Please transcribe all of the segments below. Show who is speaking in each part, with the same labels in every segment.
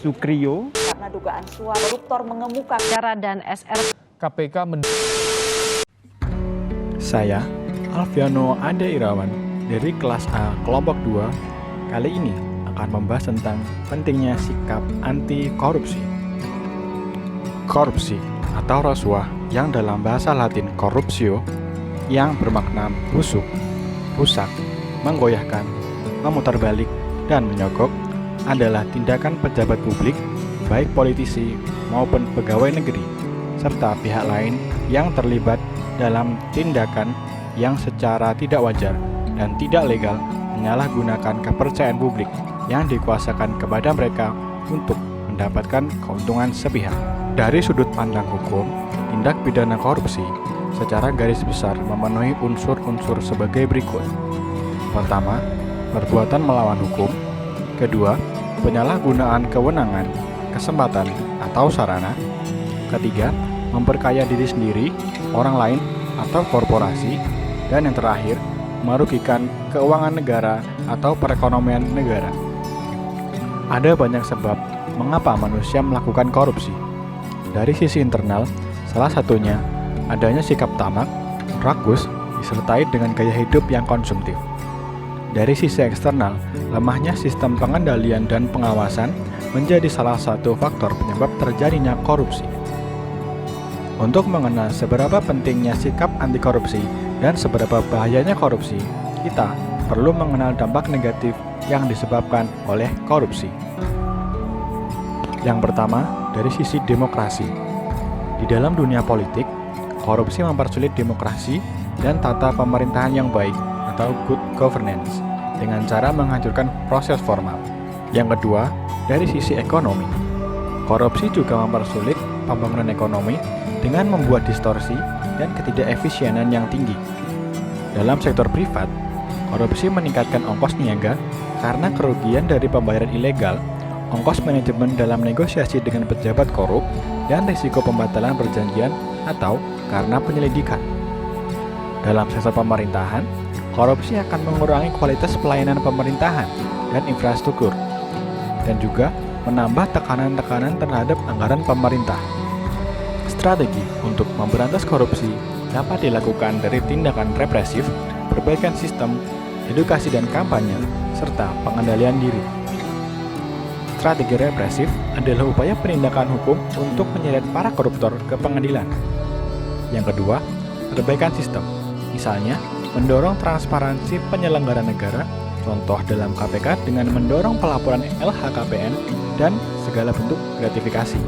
Speaker 1: Sukriyo
Speaker 2: karena dugaan suap koruptor mengemuka
Speaker 3: Cara dan SR
Speaker 4: KPK
Speaker 5: Saya, Alfiano Ade Irawan, dari kelas A kelompok 2, kali ini akan membahas tentang pentingnya sikap anti korupsi. Korupsi atau rasuah yang dalam bahasa Latin corruptio, yang bermakna busuk, rusak, menggoyahkan, memutarbalik, dan menyogok, adalah tindakan pejabat publik, baik politisi maupun pegawai negeri, serta pihak lain yang terlibat dalam tindakan yang secara tidak wajar dan tidak legal menyalahgunakan kepercayaan publik yang dikuasakan kepada mereka untuk mendapatkan keuntungan sepihak. Dari sudut pandang hukum, tindak pidana korupsi secara garis besar memenuhi unsur-unsur sebagai berikut. Pertama, perbuatan melawan hukum. Kedua, penyalahgunaan kewenangan, kesempatan, atau sarana. Ketiga, memperkaya diri sendiri, orang lain, atau korporasi. Dan yang terakhir, merugikan keuangan negara atau perekonomian negara. Ada banyak sebab mengapa manusia melakukan korupsi. Dari sisi internal, salah satunya adanya sikap tamak, rakus, disertai dengan gaya hidup yang konsumtif. Dari sisi eksternal, lemahnya sistem pengendalian dan pengawasan menjadi salah satu faktor penyebab terjadinya korupsi. Untuk mengenal seberapa pentingnya sikap anti korupsi dan seberapa bahayanya korupsi, kita perlu mengenal dampak negatif yang disebabkan oleh korupsi. Yang pertama, dari sisi demokrasi. Di dalam dunia politik, korupsi mempersulit demokrasi dan tata pemerintahan yang baik atau good governance dengan cara menghancurkan proses formal. Yang kedua, dari sisi ekonomi. Korupsi juga mempersulit pembangunan ekonomi dengan membuat distorsi dan ketidakefisienan yang tinggi. Dalam sektor privat, korupsi meningkatkan ongkos niaga karena kerugian dari pembayaran ilegal, ongkos manajemen dalam negosiasi dengan pejabat korup, dan risiko pembatalan perjanjian atau karena penyelidikan. Dalam sektor pemerintahan, korupsi akan mengurangi kualitas pelayanan pemerintahan dan infrastruktur, dan juga menambah tekanan-tekanan terhadap anggaran pemerintah. Strategi untuk memberantas korupsi dapat dilakukan dari tindakan represif, perbaikan sistem, edukasi dan kampanye, serta pengendalian diri. Strategi represif adalah upaya penindakan hukum untuk menyeret para koruptor ke pengadilan. Yang kedua, perbaikan sistem, misalnya mendorong transparansi penyelenggara negara, contoh dalam KPK dengan mendorong pelaporan LHKPN dan segala bentuk gratifikasi.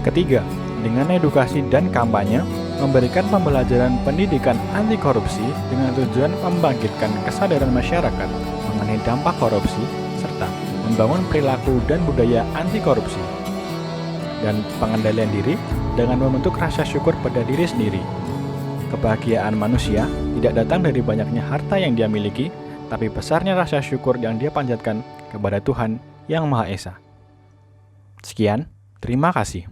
Speaker 5: Ketiga, dengan edukasi dan kampanye, memberikan pembelajaran pendidikan anti korupsi dengan tujuan membangkitkan kesadaran masyarakat mengenai dampak korupsi, serta membangun perilaku dan budaya anti korupsi. Dan pengendalian diri dengan membentuk rasa syukur pada diri sendiri. Kebahagiaan manusia tidak datang dari banyaknya harta yang dia miliki, tapi besarnya rasa syukur yang dia panjatkan kepada Tuhan yang Maha Esa. Sekian, terima kasih.